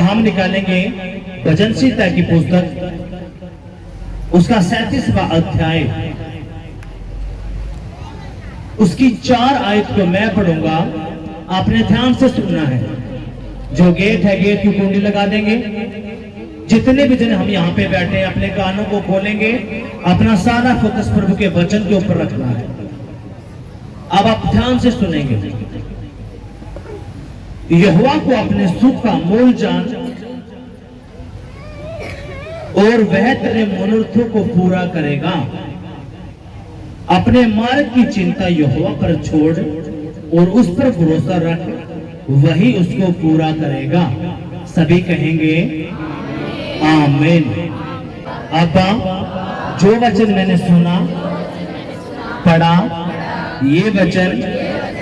हम निकालेंगे भजन संहिता की पुस्तक, उसका 37वां अध्याय, उसकी 4 आयत को मैं पढ़ूंगा, आपने ध्यान से सुनना है। जो गेट है, गेट की कुंडी लगा देंगे। जितने भी जन हम यहाँ पे बैठे हैं, अपने कानों को खोलेंगे, अपना सारा फोकस प्रभु के वचन के ऊपर रखना है। अब आप ध्यान से सुनेंगे। यहोवा को अपने सुख का मूल जान और वह तेरे मनोरथों को पूरा करेगा। अपने मार्ग की चिंता यहोवा पर छोड़ और उस पर भरोसा रख, वही उसको पूरा करेगा। सभी कहेंगे आमीन। अब जो वचन मैंने सुना, पढ़ा, ये वचन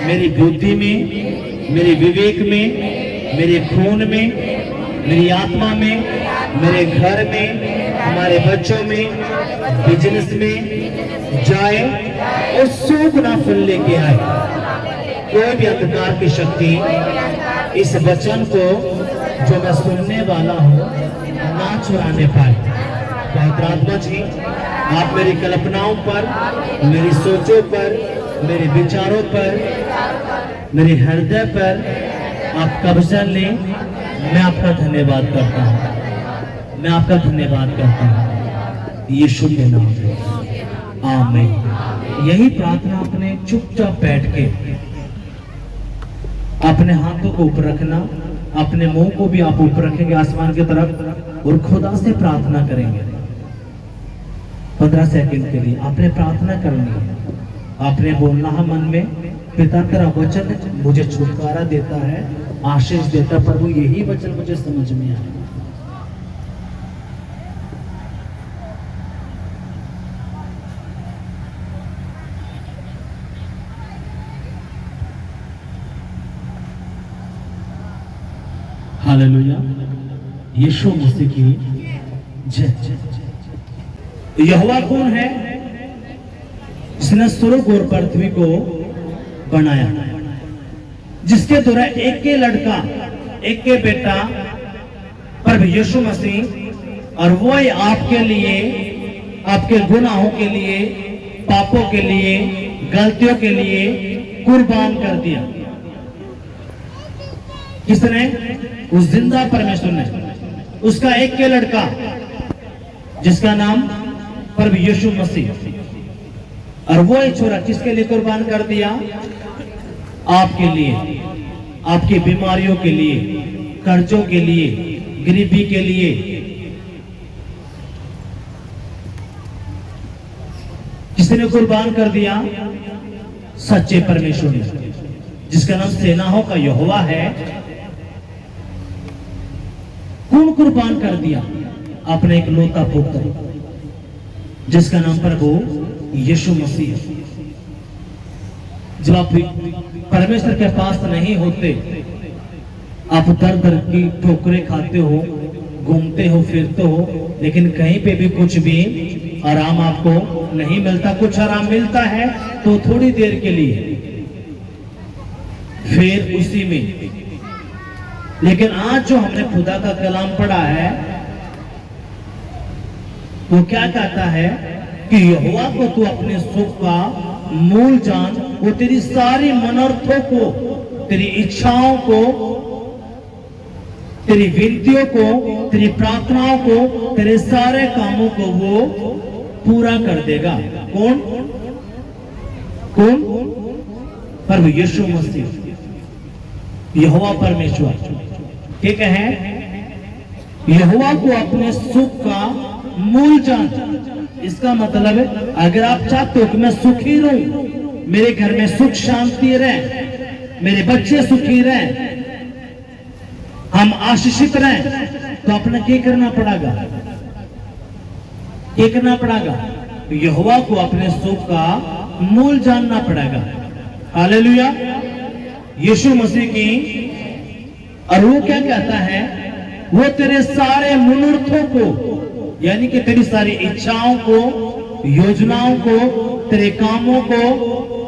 मेरी बुद्धि में, मेरे विवेक में, मेरे खून में, मेरी आत्मा में, मेरे घर में, हमारे बच्चों में, बिजनेस में जाए और 100 गुना फल लेके आए। कोई भी अंधकार की शक्ति इस वचन को जो मैं सुनने वाला हूँ ना चुराने पाए। पवित्र आत्मा जी, आप मेरी कल्पनाओं पर, मेरी सोचों पर, मेरे विचारों पर, मेरे हृदय पर आप कब्जा लें। मैं आपका धन्यवाद करता हूँ, मैं आपका धन्यवाद करता हूँ यीशु के नाम में, आमीन। यही प्रार्थना अपने चुपचाप बैठ के अपने हाथों को ऊपर रखना, अपने मुंह को भी आप ऊपर रखेंगे आसमान की तरफ और खुदा से प्रार्थना करेंगे। 15 सेकंड के लिए आपने प्रार्थना करनी है। आपने बोलना है मन में, पिता तेरा वचन मुझे छुटकारा देता है, आशीष देता, प्रभु यही वचन मुझे समझ में आया। हालेलुया, यीशु मसीह की जय। यहोवा कौन है? जिसने स्वर्ग और पृथ्वी को बनाया, जिसके द्वारा एक के लड़का, एक के बेटा प्रभु यीशु मसीह, और वो आपके लिए, आपके गुनाहों के लिए, पापों के लिए, गलतियों के लिए कुर्बान कर दिया। किसने? उस जिंदा परमेश्वर ने। उसका एक के लड़का जिसका नाम प्रभु यीशु मसीह, और वो एक छोरा किसके लिए कुर्बान कर दिया? आपके लिए, आपकी बीमारियों के लिए, कर्जों के लिए, गरीबी के लिए। किसने कुर्बान कर दिया? सच्चे परमेश्वर ने, जिसका नाम सेनाओं का यहोवा है। कौन कुर्बान कर दिया? अपने एक लौता पुत्र, जिसका नाम प्रभु यीशु मसीह। जब आप परमेश्वर के पास नहीं होते, आप दर दर की ठोकरें खाते हो, घूमते हो, फिरते हो, लेकिन कहीं पे भी कुछ भी आराम आपको नहीं मिलता। कुछ आराम मिलता है तो थोड़ी देर के लिए, फिर उसी में। लेकिन आज जो हमने खुदा का कलाम पढ़ा है, वो क्या कहता है कि यहोवा को तू अपने सुख का मूल जान, वो तेरी सारी मनोरथों को, तेरी इच्छाओं को, तेरी विनतियों को, तेरी प्रार्थनाओं को, तेरे सारे कामों को वो पूरा कर देगा। कौन? कौन? प्रभु यीशु मसीह, यहोवा परमेश्वर। ठीक है, यहोवा को अपने सुख का मूल जान। इसका मतलब है, अगर आप चाहते हो कि मैं सुखी रहूं, मेरे घर में सुख शांति रहे, मेरे बच्चे सुखी रहे, हम आशीषित रहें, तो अपने क्या करना पड़ेगा? क्या करना पड़ेगा? यहोवा को अपने सुख का मूल जानना पड़ेगा। हालेलुया, यीशु मसीह की। और वो क्या कहता है? वो तेरे सारे मनोरथों को, यानी कि तेरी सारी इच्छाओं को, योजनाओं को, तेरे कामों को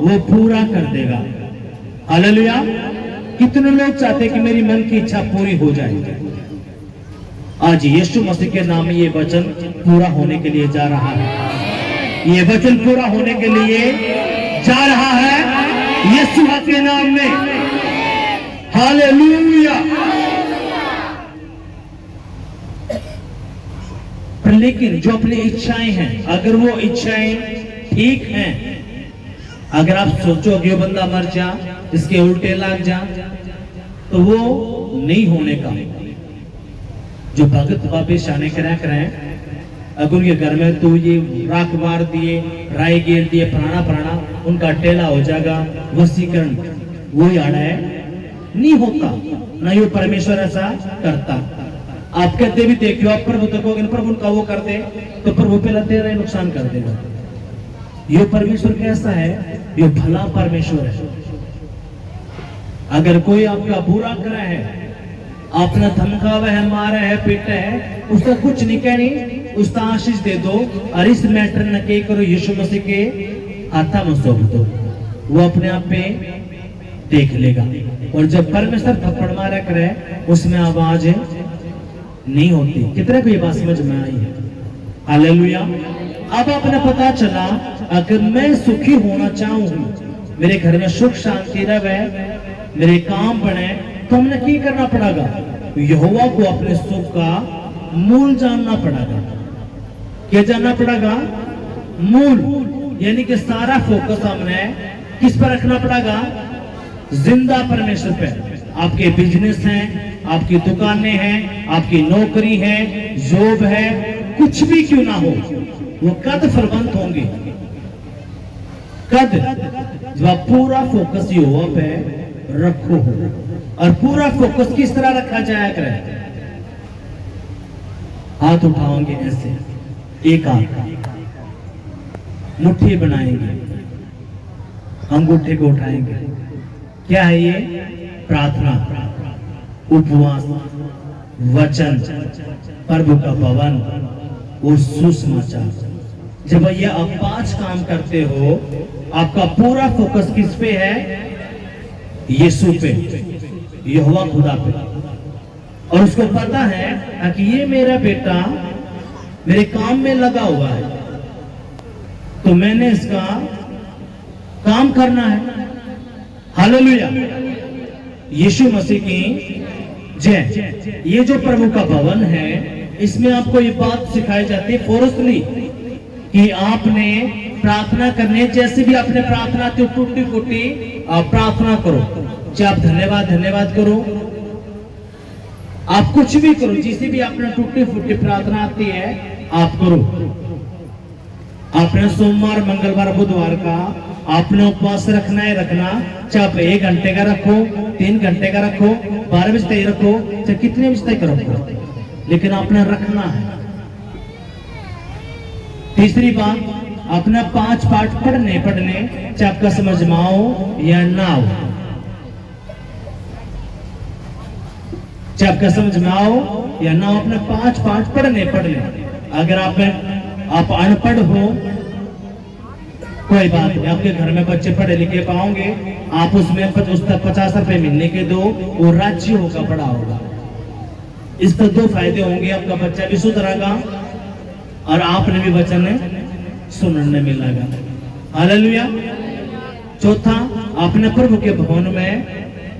वो पूरा कर देगा। हालेलुया। कितने लोग चाहते हैं कि मेरी मन की इच्छा पूरी हो जाए? आज यीशु मसीह के नाम में ये वचन पूरा होने के लिए जा रहा है। ये वचन पूरा होने के लिए जा रहा है यीशु के नाम में। हालेलुया। लेकिन जो अपनी इच्छाएं हैं, अगर वो इच्छाएं ठीक हैं, अगर आप सोचो कि वो बंदा मर जा, इसके उल्टे लग जा, तो वो नहीं होने का। जो भगत वापिस आने के रख रहे हैं, अगर उनके घर में तो ये राख बार दिए, राय गेर दिए, प्राणा उनका टेला हो जाएगा, वसीकरण वो आड़ा है, नहीं होता। नहीं वो परमेश्वर ऐसा करता। आप कहते भी देखियो, आप प्रभु तक प्रभु उनका वो कर दे तो प्रभु पहला तेरा नुकसान कर देगा। ये परमेश्वर कैसा है? ये भला परमेश्वर है। अगर कोई आपका बुरा करा है, आपने धमकावा है, मारा है, पीटा है, उसका कुछ नहीं कहनी, उसका आशीष दे दो और इस मैटर न के करो, यीशु मसीह के हाथा में सौंप दो, वो अपने आप पे देख लेगा। और जब परमेश्वर थप्पड़ मारा करे, उसमें आवाज नहीं होती। कितने को ये बात समझ में आई है? हालेलुया। अब आपने पता चला, अगर मैं सुखी होना चाहूं, मेरे घर में सुख शांति रहे, मेरे काम बने, तो हमने क्या करना पड़ेगा? यहोवा को अपने सुख का मूल जानना पड़ेगा। क्या जानना पड़ेगा? मूल, यानी कि सारा फोकस हमने किस पर रखना पड़ेगा? जिंदा परमेश्वर पे। आपके बिजनेस हैं, आपकी दुकानें हैं, आपकी नौकरी है, जॉब है, कुछ भी क्यों ना हो, वो कद फलवंत होंगे कद जब आप पूरा फोकस यहोवा पे रखो हो। और पूरा फोकस किस तरह रखा जाया करे? हाथ उठाओगे ऐसे, एक हाथ मुट्ठी बनाएंगे, अंगूठे को उठाएंगे। क्या है ये? प्रार्थना, उपवास, वचन, प्रभु का भवन और सुसमाचार। जब ये आप 5 काम करते हो, आपका पूरा फोकस किस पे है? यीशु पे, यहोवा खुदा पे। और उसको पता है कि ये मेरा बेटा मेरे काम में लगा हुआ है, तो मैंने इसका काम करना है। हालेलुया। यीशु मसीह की जय। ये जो प्रभु का भवन है, इसमें आपको ये बात सिखाई जाती है फोर्सली कि आपने प्रार्थना करने, जैसे भी आपने प्रार्थना तो टूटी फूटी आप प्रार्थना करो, चाहे आप धन्यवाद करो, आप कुछ भी करो, जिसे भी आपने टूटी फूटी प्रार्थना आती है आप करो। आपने सोमवार, मंगलवार, बुधवार का आपने उपवास रखना है, रखना, चाहे आप 1 घंटे का रखो, 3 घंटे का रखो, 12 बजे तक रखो, चाहे कितने बजे तक रखो, लेकिन आपने रखना है। तीसरी बात, अपना 5 पाठ पढ़ने, चाहे आपका समझ में आओ या ना हो, चाहे आपका समझ में आओ या ना हो, अपने 5 पाठ पढ़ने। अगर आप अनपढ़ हो, कोई बात नहीं, आपके घर में बच्चे पढ़े लिखे पाओगे, आप उसमें 50 रुपए मिलने के दो, वो राज्य होगा, बड़ा होगा। इसका 2 फायदे होंगे, आपका बच्चा भी सुधरेगा और आपने भी वचन सुनने मिलेगा। हालेलुया। चौथा, आपने प्रभु के भवन में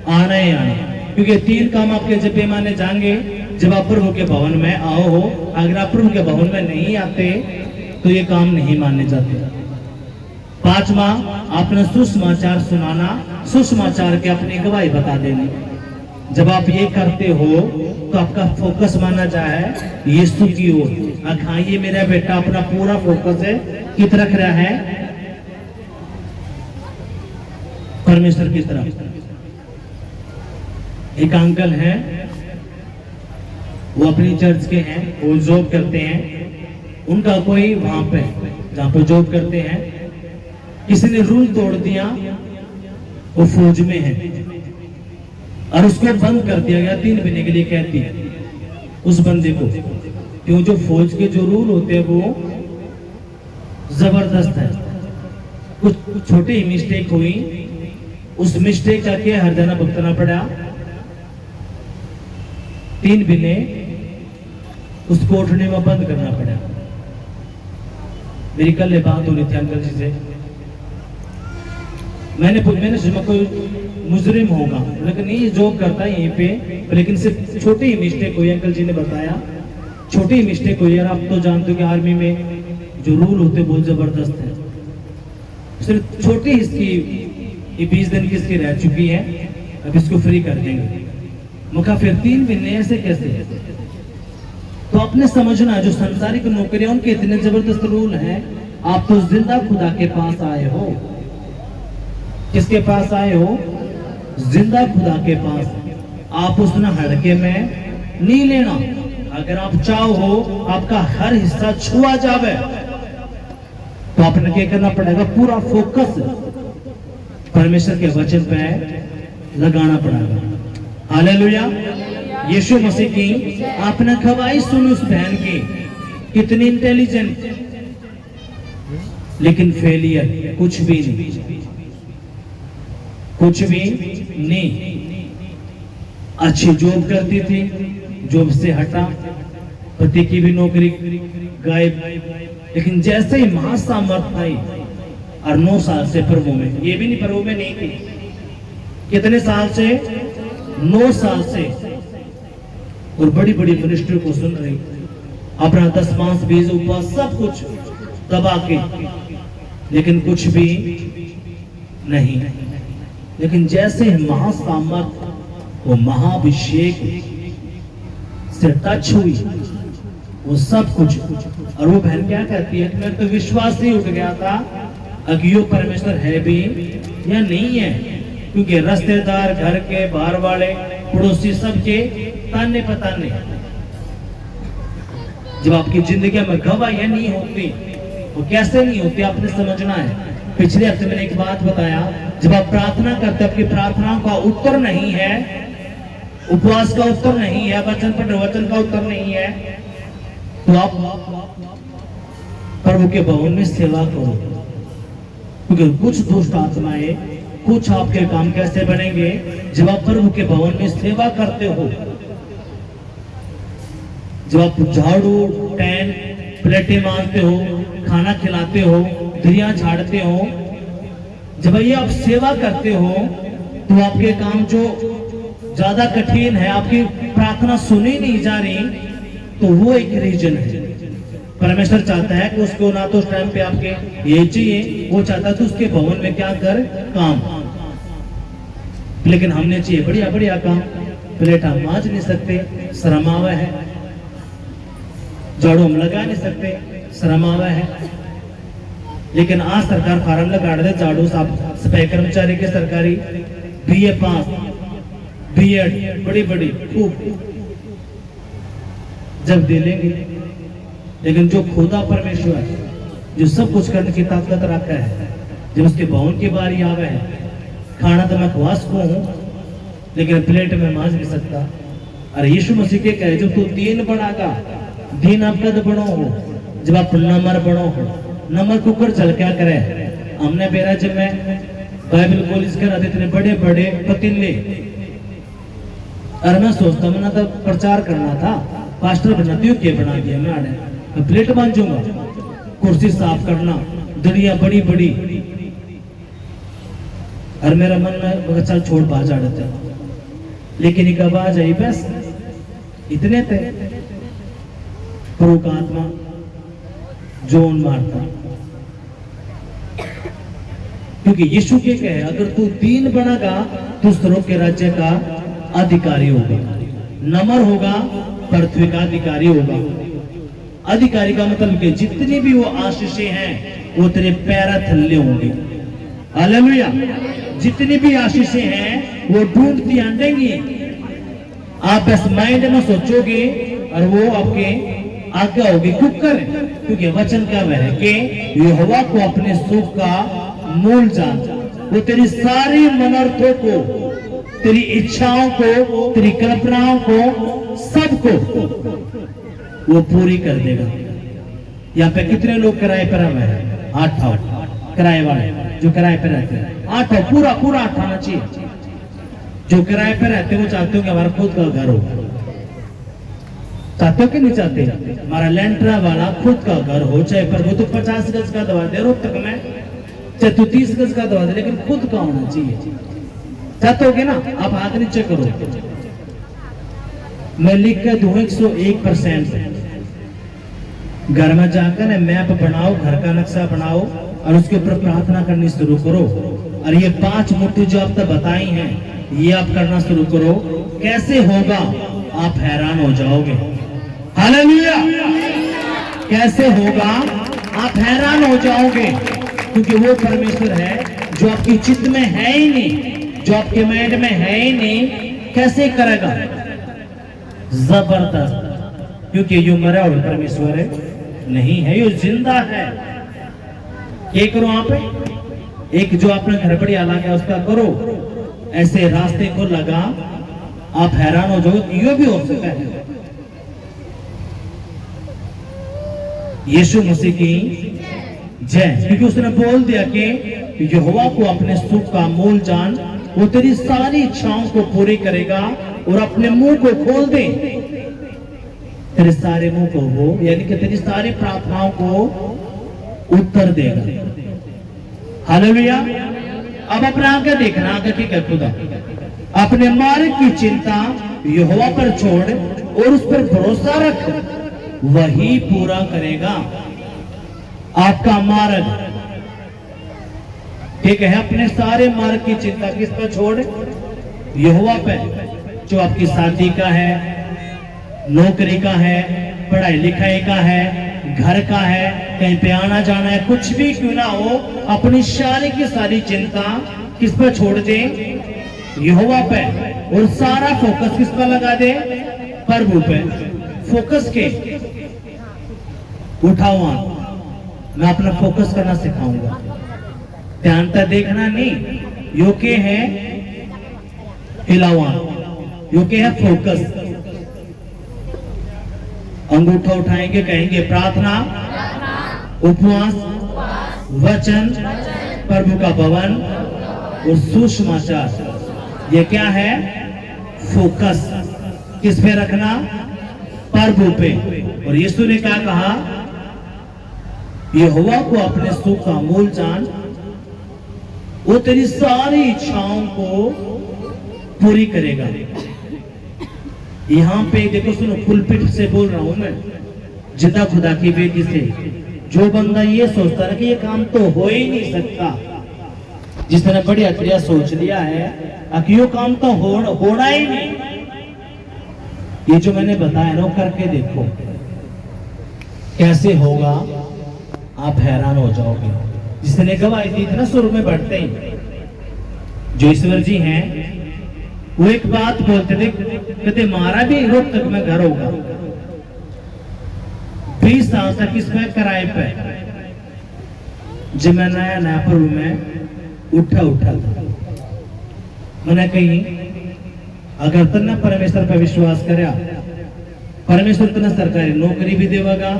आना ही आना, क्योंकि 3 काम आपके जब माने जाएंगे जब आप प्रभु के भवन में आओ हो। अगर आप प्रभु के भवन में नहीं आते तो ये काम नहीं माने जाते। 5वां, आपने सुसमाचार सुनाना, सुसमाचार के अपनी गवाही बता देनी। जब आप ये करते हो तो आपका फोकस माना जाए यीशु की ओर। हाँ, ये मेरा बेटा अपना पूरा फोकस है किस रख रहा है? परमेश्वर की तरफ। एक अंकल हैं, वो अपनी चर्च के हैं, वो जॉब करते हैं। उनका कोई वहां पे जहां पे जॉब करते हैं, किसी ने रूल तोड़ दिया, वो फौज में है और उसको बंद कर दिया गया 3 महीने के लिए, कहती है उस बंदे को, क्यों? जो फौज के जो रूल होते हैं वो जबरदस्त है। कुछ छोटी ही मिस्टेक हुई, उस मिस्टेक का के हरजाना भुगतना पड़ा। 3 महीने उस कोठरी में बंद करना पड़ा। मेरी कल बात हो रही थी अंकल जी से, मैंने सोचा कोई मुजरिम होगा, लेकिन ये जॉब करता है यहीं पे, लेकिन सिर्फ छोटी ही मिस्टेक हुई। अंकल जी ने बताया छोटी ही मिस्टेक हुई। यार आप तो जानते हो कि आर्मी में जो रूल होते बहुत जबरदस्त है। सिर्फ छोटी इसकी ये 20 दिन की इसकी रह चुकी है, अब इसको फ्री कर देंगे। मुखा फिर 3 महीने ऐसे कैसे है? तो आपने समझना जो संसारिक नौकरियां उनके इतने जबरदस्त रूल हैं। आप तो जिंदा खुदा के पास आए हो। किसके पास आए हो? जिंदा खुदा के पास। आप उस हड़के में नहीं लेना। अगर आप चाहो आपका हर हिस्सा छुआ जावे तो आपने क्या करना पड़ेगा? पूरा फोकस परमेश्वर के वचन पे लगाना पड़ेगा। हालेलुया। यीशु मसीह की आपने खवाई सुनी उस बहन की, कितनी इंटेलिजेंट, लेकिन फेलियर कुछ भी नहीं, कुछ भी नहीं। अच्छी जॉब करती थी, जॉब से हटा, पति की भी नौकरी गायब, लेकिन जैसे ही महासामर्थ आई और 9 साल से प्रभु में, ये भी नहीं प्रभु में नहीं थी, कितने साल से? 9 साल से, और बड़ी बड़ी मिनिस्ट्री को सुन रही, अपना 10 मास 20 उपवास सब कुछ दबा के, लेकिन कुछ भी नहीं। लेकिन जैसे महासामर्थ वो महाभिषेक से टच हुई, वो सब कुछ, और वो बहन क्या कहती है? मेरा तो विश्वास ही उठ गया था कि यो परमेश्वर है भी या नहीं है, क्योंकि रिश्तेदार, घर के बाहर वाले, पड़ोसी सबके ताने पताने। जब आपकी जिंदगी में गवाहियां नहीं होती, वो कैसे नहीं होती आपने समझना है। पिछले हफ्ते मैंने एक बात बताया, जब आप प्रार्थना करते हैं, आपकी प्रार्थनाओं का उत्तर नहीं है, उपवास का उत्तर नहीं है, वचन पर वचन का उत्तर नहीं है, तो आप प्रभु के भवन में सेवा करो। क्योंकि कुछ दुष्ट आत्माएं, कुछ आपके काम कैसे बनेंगे? जब आप प्रभु के भवन में सेवा करते हो, जब आप झाड़ू, टैन, प्लेटें मारते हो, खाना खिलाते हो, दरिया झाड़ते हो, जब ये आप सेवा करते हो, तो आपके काम जो ज्यादा कठिन है, आपकी प्रार्थना सुनी नहीं जा रही, तो वो एक रीजन है। परमेश्वर चाहता है कि उसको ना तो उस टाइम पे आपके ये चाहिए, वो चाहता है तो उसके भवन में क्या कर काम। लेकिन हमने चाहिए बढ़िया बढ़िया काम, प्लेट हम मांज नहीं सकते, शर्म आवा है, झाड़ू हम लगा नहीं सकते, शर्म आवा है। लेकिन आज सरकार फार्म लगा दे, झाड़ू सफाई कर्मचारी के सरकारी BA पास, B.Ed बड़ी बड़ी खूब जब दे लेंगे। लेकिन जो खुदा परमेश्वर जो सब कुछ करने की ताकत रखता है, जब उसके भवन की बारी आवे है, खाना तो मैं खवा सकूं हूं, लेकिन प्लेट में मांज नहीं सकता। अरे यीशु मसीह के कहे, जब तू दिन बनागा, दिन आप कद बनो हो, जब आप नंबर बनो हो, नंबर कुकर चल क्या करे। हमने बेरा जब मैं बाइबल कॉलेज करा थे, इतने बड़े बड़े पतीले, और मैं सोचता हूं ना तो प्रचार करना था, पास्टर बनाती हूँ, क्या बना दिया मैं प्लेट बांधूंगा, कुर्सी साफ करना, दुनिया बड़ी बड़ी, और मेरा मन में चल छोड़ बाज आड़ते, लेकिन एक आवाज आई, बस इतने थे। प्रभु का आत्मा जोन मारता, क्योंकि यीशु के कहे, अगर तू दीन बनेगा तो स्वर्ग के राज्य का अधिकारी होगा, नमर होगा, पृथ्वी का अधिकारी होगा। अधिकारी का मतलब कि जितनी भी वो आशीषें हैं वो तेरे पैर थल्ले होंगे। हालेलुया। जितनी भी आशीषें हैं वो ढूंढती आंटेंगी, आप बस माइंड में सोचोगे और वो आपके आज्ञा होगी। कुकर, क्योंकि वचन का वह है कि यहोवा को अपने सुख का मूल जान, वो तेरी सारी मनोरथों को, तेरी इच्छाओं को, तेरी कल्पनाओं को, सबको वो पूरी कर देगा। यहाँ पे कितने लोग किराए पर हैं? 8 किराए वाले जो किराए पर रहते हैं, 8 पूरा पूरा 8 आना चाहिए। जो किराए पर रहते हैं वो चाहते हो कि हमारा खुद का घर हो, चाहते हो कि नहीं चाहते? हमारा लेंटरा वाला खुद का घर हो, चाहे पर वो तो 50 गज का दवा दे रोक तक में, चाहे तो 30 गज का दवा दे, लेकिन खुद का होना चाहिए। चाहते हो ना? आप हाथ नीचे करो, मैं लिख के दूं 101%। घर में जाकर ना मैप बनाओ, घर का नक्शा बनाओ और उसके ऊपर प्रार्थना करनी शुरू करो। और ये 5 मुट्ठी जो आप तक बताई हैं, ये आप करना शुरू करो। कैसे होगा? आप हैरान हो जाओगे। हालेलुया! कैसे होगा? आप हैरान हो जाओगे, क्योंकि वो परमेश्वर है जो आपकी चित्त में है ही नहीं, जो आपके माइंड में है ही नहीं। कैसे करेगा? जबरदस्त, क्योंकि यो मरा हुआ परमेश्वर है नहीं है, यो जिंदा है। क्या करो आप? एक जो आपने घर पर आला गया उसका करो, ऐसे रास्ते को लगा, आप हैरान हो जाओगे। यो भी हो सकता है। यीशु मसीह की जय, क्योंकि उसने बोल दिया कि यहोवा को अपने सुख का मूल जान, वो तेरी सारी इच्छाओं को पूरी करेगा और अपने मुंह को खोल दे, तेरे सारे मुंह को वो, यानी कि तेरी सारी प्रार्थनाओं को उत्तर देगा। हालेलुया! अब अपना आगे देखना, आगे की क्या खुदा अपने मार्ग की चिंता यहोवा पर छोड़ और उस पर भरोसा रख, वही पूरा करेगा आपका मार्ग। ठीक है? अपने सारे मार्ग की चिंता किस पर छोड़? यहोवा पे, जो आपकी शादी का है, नौकरी का है, पढ़ाई लिखाई का है, घर का है, कहीं पे आना जाना है, कुछ भी क्यों ना हो, अपनी सारी की सारी चिंता किस पर छोड़ दे? यहोवा पे। और सारा फोकस किस पर लगा दे? प्रभु पे। फोकस के उठाओ, मैं अपना फोकस करना सिखाऊंगा। ध्यान तक देखना नहीं, यो के है हिलावा, यो के है फोकस। अंगूठा उठाएंगे, कहेंगे प्रार्थना, उपवास, वचन, प्रभु का भवन और सुसमाचार। ये क्या है? फोकस। किस पे रखना? प्रभु पे। और यीशु ने क्या कहा? यहोवा को अपने सुख का मूल जान, वो तेरी सारी इच्छाओं को पूरी करेगा। यहां पे देखो, सुनो, फुलपिट से बोल रहा हूं मैं, जिंदा खुदा की बेटी से। जो बंदा ये सोचता है कि ये काम तो हो ही नहीं सकता, जिसने बड़ी अक्रिया सोच लिया है कि यो काम तो होना ही नहीं, ये जो मैंने बताया ना, करके देखो कैसे होगा, आप हैरान हो जाओगे। जिसने गवाही दी थी ना शुरू में बढ़ते ही, जो ईश्वर जी हैं, वो एक बात बोलते थे, कहते हमारा भी रोक तक में घर होगा। 20 साल तक इसमें किराए पे, जब मैं नया प्रभु में उठा था, मैंने कही अगर तुमने परमेश्वर पर विश्वास करा, परमेश्वर तुमने सरकारी नौकरी भी देगा,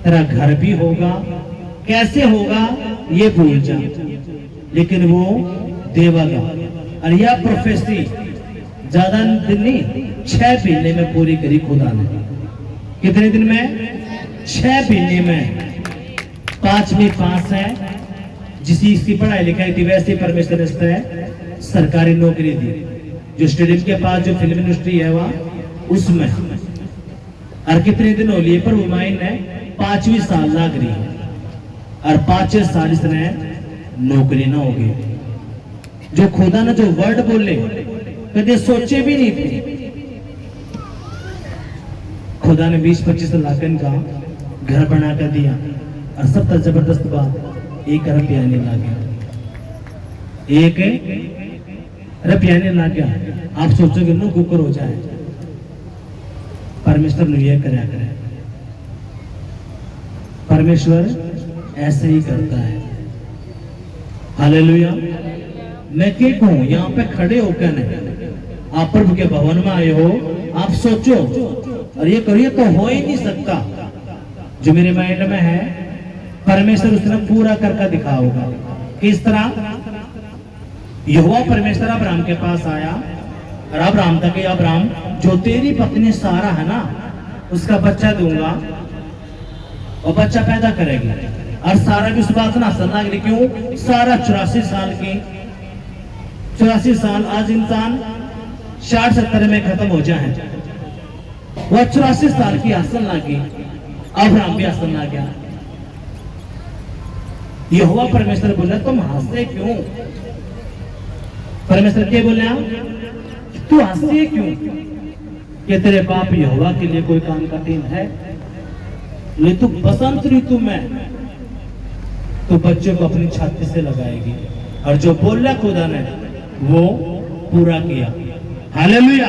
तेरा घर भी होगा। कैसे होगा ये भूल जा, लेकिन वो देगा। और यह प्रोफेसी ज्यादा दिन नहीं, 6 महीने में पूरी करी खुदा ने। कितने दिन में? 6 महीने में। 5वीं पास है, जिसी इसकी पढ़ाई लिखाई थी, वैसे परमेश्वर ने सरकारी नौकरी दी। जो स्टेडियम के पास जो फिल्म इंडस्ट्री है वहां, उसमें। और कितने दिन हो लिए? पर हुमायूं ने 5वीं साल लाग रही है, और 5 साल इसने नौकरी ना होगी। जो खुदा ने जो वर्ड बोले, कदे सोचे भी नहीं थे। खुदा ने 20-25 लाख का घर बना कर दिया, और सबसे जबरदस्त बात, 1 रुपया नहीं लगा। 1 रुपया नहीं लगा। आप सोचोगे नो कुकर हो जाए, परमेश्वर ने यह कराया करे। परमेश्वर ऐसे ही करता है। हालेलुया! मैं क्या कहूं, यहाँ पे खड़े होकर नहीं, आप प्रभु के भवन में आए हो, आप सोचो और ये करिए तो हो ही नहीं सकता। जो मेरे माइंड में है, परमेश्वर उसने पूरा करके दिखाओगा। किस तरह? यहोवा परमेश्वर अब्राहम के पास आया और अब्राहम तक, अब्राहम जो तेरी पत्नी सारा है ना, उसका बच्चा दूंगा और बच्चा पैदा करेगी। और सारा भी उस बात ना हंसने लगी, क्यों? सारा 84 साल की 84 साल आज इंसान 60-70 में खत्म हो जाए, वह 84 साल की हंसने लगी। अब्राहम भी हंसने लग गया। यहोवा परमेश्वर बोला तुम हंसते क्यों? परमेश्वर क्या बोले? तू हंसती क्यों? कि तेरे बाप यहोवा के लिए कोई काम कठिन है? ऋतु बसंत ऋतु में तो बच्चों को अपनी छाती से लगाएगी, और जो बोला खुदा ने वो पूरा किया। हालेलुया।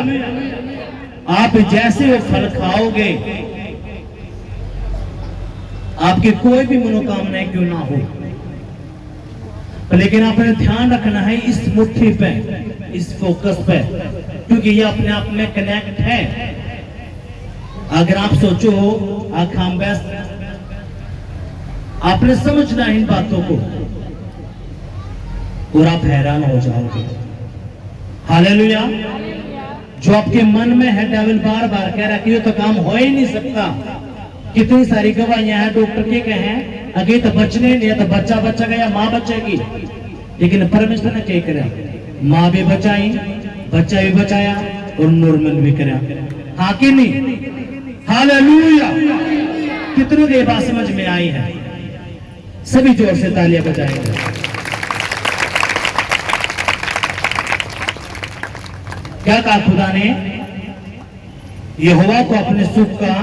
आप जैसे वो फल खाओगे, आपकी कोई भी मनोकामनाएं क्यों ना हो, लेकिन आपने ध्यान रखना है इस मुट्ठी पे, इस फोकस पे, क्योंकि ये अपने आप में कनेक्ट है। अगर आप सोचो आखाम बेस्ट, आपने समझना इन बातों को और आप हैरान हो जाओगे। हालेलुया। जो आपके मन में है, डेविल बार बार कह रहा कि ये तो काम हो ही नहीं सकता। कितनी सारी गवाहियां हैं, डॉक्टर के कहें अगे तो बचने नहीं, तो बच्चा बचेगा या मां बचेगी, लेकिन परमेश्वर ने क्या करा? मां भी बचाई, बच्चा भी बचाया और नॉर्मल भी करा। हाँ कि नहीं? हालेलुया। कितनों की बात समझ में आई है? सभी जोर से तालियां बजाएंगे। क्या कहा खुदा ने? यहोवा को अपने सुख का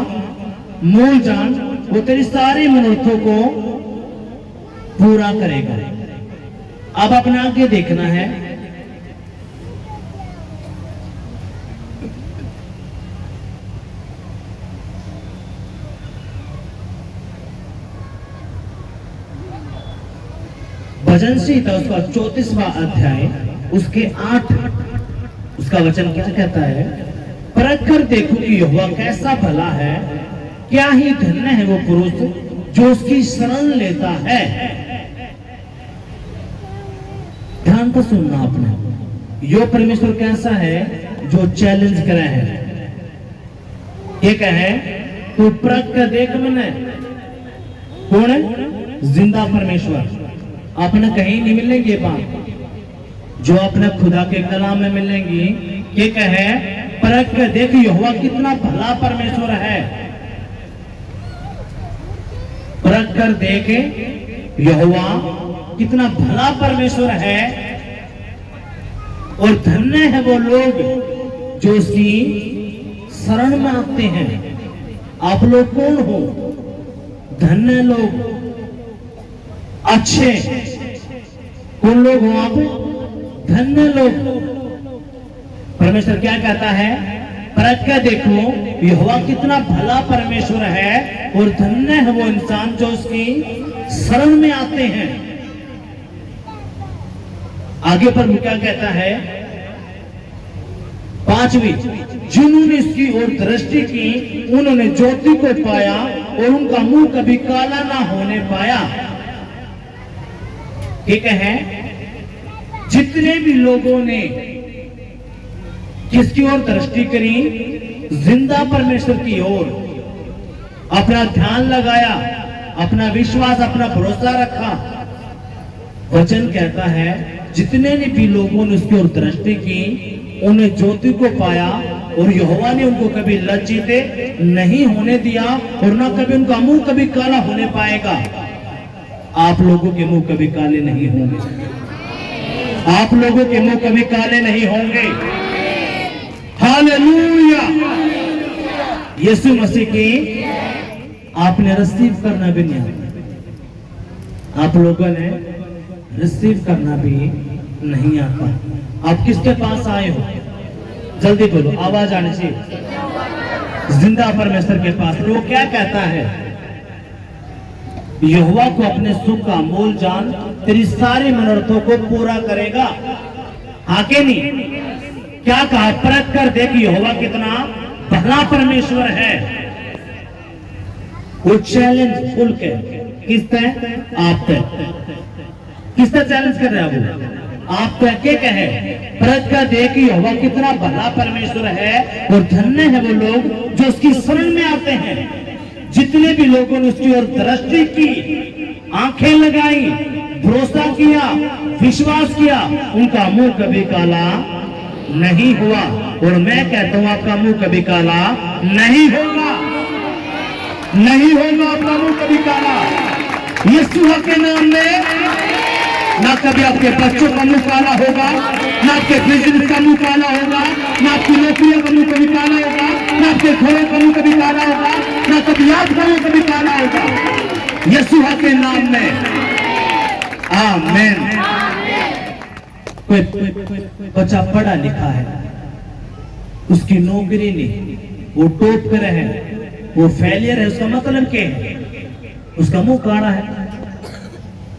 मूल जान, वो तेरी सारी मनोरथों को पूरा करेगा। अब अपने आगे देखना है, भजन संहिता उसका 34वां अध्याय उसके 8 उसका वचन क्या कहता है? परख कर देखो कि यहोवा कैसा भला है, क्या ही धन्य है वो पुरुष जो उसकी शरण लेता है। ध्यान से सुनना आपने, यो परमेश्वर कैसा है जो चैलेंज करे है। ये कहे तू परख कर देख। मैंने कौन है? जिंदा परमेश्वर। आपने कहीं नहीं मिलेंगे बात जो अपने खुदा के कलाम में मिलेंगी। ये कहे परख कर देख यहोवा कितना भला परमेश्वर है। परख कर देख यहोवा कितना भला परमेश्वर है, और धन्य है वो लोग जो उसकी शरण में आते हैं। आप लोग कौन हो? धन्य लोग, अच्छे कौन लोग हो आप? धन्य लोग। परमेश्वर क्या कहता है? परख कर देखो यहोवा कितना भला परमेश्वर है, और धन्य है वो इंसान जो उसकी शरण में आते हैं। आगे पर क्या कहता है? 5वीं, जिन्होंने इसकी ओर दृष्टि की उन्होंने ज्योति को पाया, और उनका मुंह कभी काला ना होने पाया। ठीक है, जितने भी लोगों ने किसकी ओर दृष्टि करी? जिंदा परमेश्वर की ओर अपना ध्यान लगाया, अपना विश्वास, अपना भरोसा रखा। वचन कहता है जितने ने भी लोगों ने उसकी ओर दृष्टि की उन्हें ज्योति को पाया, और यहोवा ने उनको कभी लज्जित नहीं होने दिया, और ना कभी उनका मुंह कभी काला होने पाएगा। आप लोगों के मुंह कभी काले नहीं होंगे। आप लोगों के मुंह कभी काले नहीं होंगे। हालेलुया। यीशु मसीह की आपने रिसीव करना भी नहीं आता। आप लोगों ने रिसीव करना भी नहीं आता। आप किसके पास आए हो? जल्दी बोलो, आवाज आनी चाहिए। जिंदा परमेश्वर के पास। वो क्या कहता है? यहोवा को अपने सुख का मूल जान, तेरी सारी मनोरथों को पूरा करेगा। आके नहीं, क्या कहा? परख कर देख यहोवा कितना भला परमेश्वर है। वो चैलेंज फुल के किस पे? आप पे। किस पे चैलेंज कर रहा है वो? आप क्या कहे प्रत का दे कि यहोवा कितना भला परमेश्वर है और धन्य है वो लोग जो उसकी शरण में आते हैं। जितने भी लोगों ने उसकी ओर दृष्टि की, आंखें लगाई, भरोसा किया, विश्वास किया, उनका मुंह कभी काला नहीं हुआ। और मैं कहता हूं आपका मुंह कभी काला नहीं होगा, नहीं होगा आपका मुंह कभी काला। यीशु के नाम में ना कभी आपके बच्चों का मुंह काला होगा, ना आपके बिजनेस का मुंह काला होगा, ना आपकी नौकरियों का मुंह कभी काला होगा, ना आपके घोड़ों का मुंह कभी काला होगा, ना कभी आपका मुंह कभी काला होगा। यीशु के नाम में आमीन। कोई बच्चा पढ़ा लिखा है, उसकी नौकरी नहीं, वो टॉप कर है, वो फेलियर है, उसका मतलब क्या है? उसका मुंह काला है,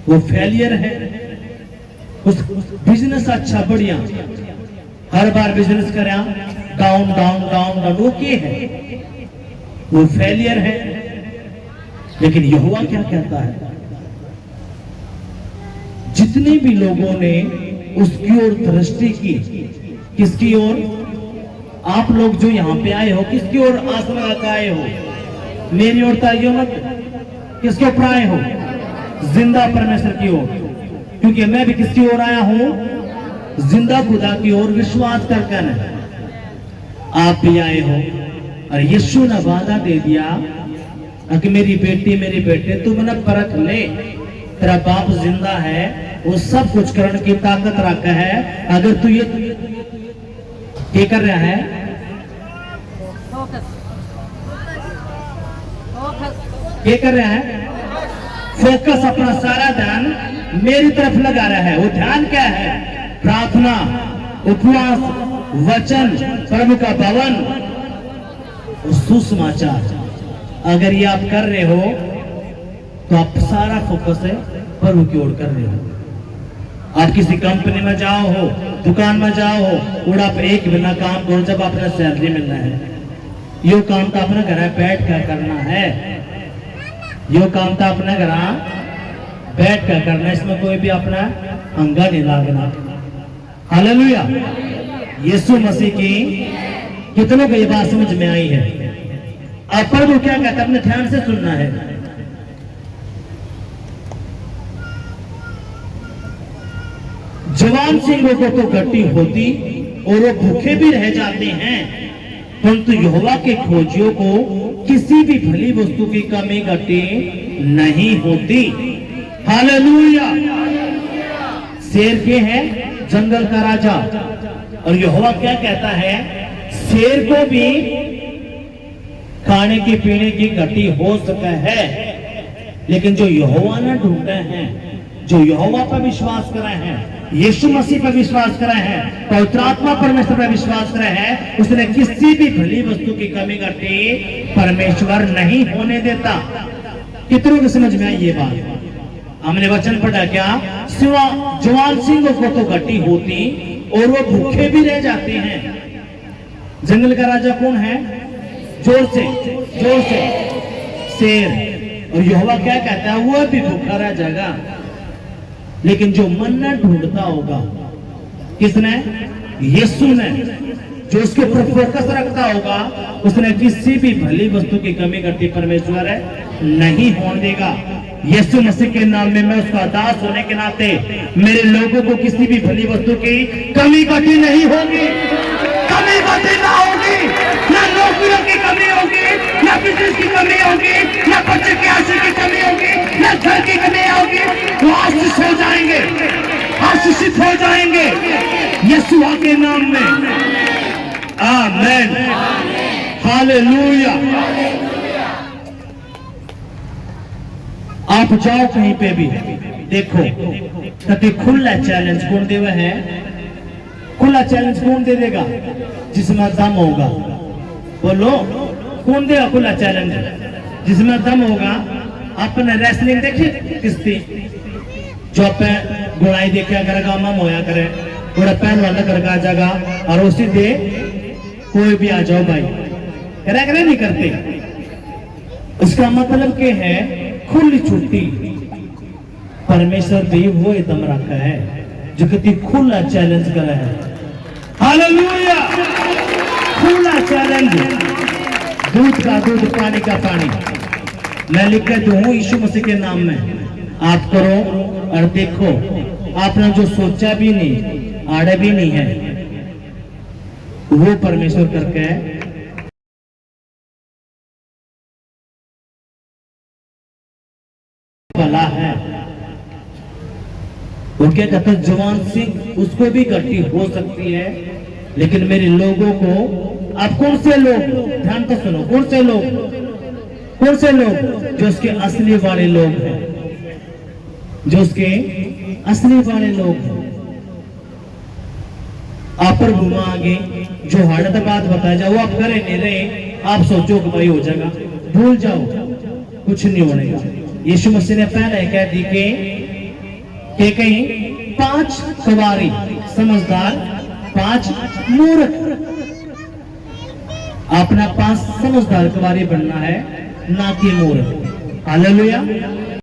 वो फेलियर है। उस बिजनेस अच्छा बढ़िया, हर बार बिजनेस कर डाउन डाउन डाउन डाउन, वो क्या है? वो फेलियर है। लेकिन यहोवा क्या कहता है? जितने भी लोगों ने उसकी ओर दृष्टि की, किसकी ओर? आप लोग जो यहाँ पे आए हो, किसकी ओर आस लगा आए हो? मेरी ओर ताइयो मत, किसके ऊपर आए हो? जिंदा परमेश्वर की ओर। क्योंकि मैं भी किसकी ओर आया हूं? जिंदा खुदा की ओर विश्वास करके। आप भी आए हो और यीशु ने वादा दे दिया कि मेरी बेटी मेरे बेटे तू मना परख ले, तेरा बाप जिंदा है, वो सब कुछ करने की ताकत रखा है। अगर तू ये क्या कर रहा है? क्या कर रहा है? फोकस, अपना सारा ध्यान मेरी तरफ लगा रहा है। वो ध्यान क्या है? प्रार्थना, उपवास, वचन, प्रभु का भवन, सुसमाचार। अगर ये आप कर रहे हो तो आप सारा फोकस है प्रभु की ओर कर रहे हो। आप किसी कंपनी में जाओ हो, दुकान में जाओ हो, और आप एक बिना काम करो, जब अपना सैलरी मिलना है, यो काम तो अपना घर बैठ कर करना है, यो काम तो अपना घर बैठ कर करना, इसमें कोई भी अपना अंगा नहीं लागना। हालेलुया। यीशु मसीह की कितनों को ये बात समझ में आई है? अब प्रभु क्या कहता है, अपने ध्यान से सुनना है। जवान सिंहों को तो गट्टी होती और वो भूखे भी रह जाते हैं, परंतु यहोवा के खोजियों को किसी भी भली वस्तु की कमी घटी नहीं होती। हालेलुया। शेर के है जंगल का राजा, और यहोवा क्या कहता है? शेर को भी खाने की पीने की घटी हो सकता है, लेकिन जो यहोवा ने ढूंढे हैं, जो यहोवा पर विश्वास कर रहे हैं, यीशु मसीह पर विश्वास कर रहे हैं, पवित्र आत्मा परमेश्वर पर विश्वास कर रहे हैं, उसने किसी भी भली वस्तु की कमी घटी परमेश्वर नहीं होने देता। कितनों को समझ में आई ये बात? हमने वचन पढ़ा क्या? सिवा जवान सिंहों को तो घटी होती और वो भूखे भी रह जाते हैं। जंगल का राजा कौन है? जोर से, जोर से, शेर। और यहोवा क्या कहता है? वो भी भूखा रह जाएगा, लेकिन जो मन्ना ढूंढता होगा, किसने? यीशु ने। जो उसके ऊपर फोकस रखता होगा, उसने किसी भी भली वस्तु की कमी घटी परमेश्वर नहीं होने देगा। यीशु मसीह के नाम में मैं उसका दास होने के नाते मेरे लोगों को किसी भी भली वस्तु की कमी घटी नहीं होगी, कमी घटी ना होगी, ना नौकरियों की कमी होगी, ना बिजनेस की कमी होगी, ना बच्चे की आशा की कमी होगी, ना घर की कमी होगी। वो आशीष हो जाएंगे, आशीषित हो जाएंगे यीशु के नाम में। आमीन। हालेलुया। आप जाओ कहीं पे भी देखो, कभी खुला चैलेंज कौन दे हुआ है? खुला चैलेंज कौन दे देगा? जिसमें दम होगा। बोलो, कौन देगा खुला चैलेंज? जिसमें दम होगा। आपने रेसलिंग देखी किस्ती? जो पे गुड़ाई देखा करेगा, मम होया करे, थोड़ा पहन वाला करके आ जाएगा, और उसी दे कोई भी आ जाओ भाई, करे करे नहीं करते। इसका मतलब क्या है? खुली छुट्टी। परमेश्वर भी वो दम रखा है। जो कितनी खुला चैलेंज करा है। हालेलुया, खुला चैलेंज, दूध का दूध पानी का पानी। मैं लिख के दूं यीशु मसीह के नाम में, आप करो और देखो, आपने जो सोचा भी नहीं, आड़े भी नहीं है, वो परमेश्वर करके भला है। वो क्या कहते हैं, जवान सिंह उसको भी गट्टी हो सकती है, लेकिन मेरे लोगों को, आप कौन से लोग, ध्यान से सुनो, कौन से लोग, कौन से लोग जो उसके असली वाले लोग हैं, जो उसके असली वाले लोग हैं। आप पर घुमा आगे जो हालत बात बताया जाए वो आप करे नहीं रहे, आप सोचो कि भाई हो जाएगा, भूल जाओ, कुछ नहीं होने। यीशु मसीह ने पहले कह दी कि कहीं 5 सवारी समझदार, 5 मूर्ख। अपना 5 समझदार सवारी बनना है, ना कि मूर्ख। हालेलुया।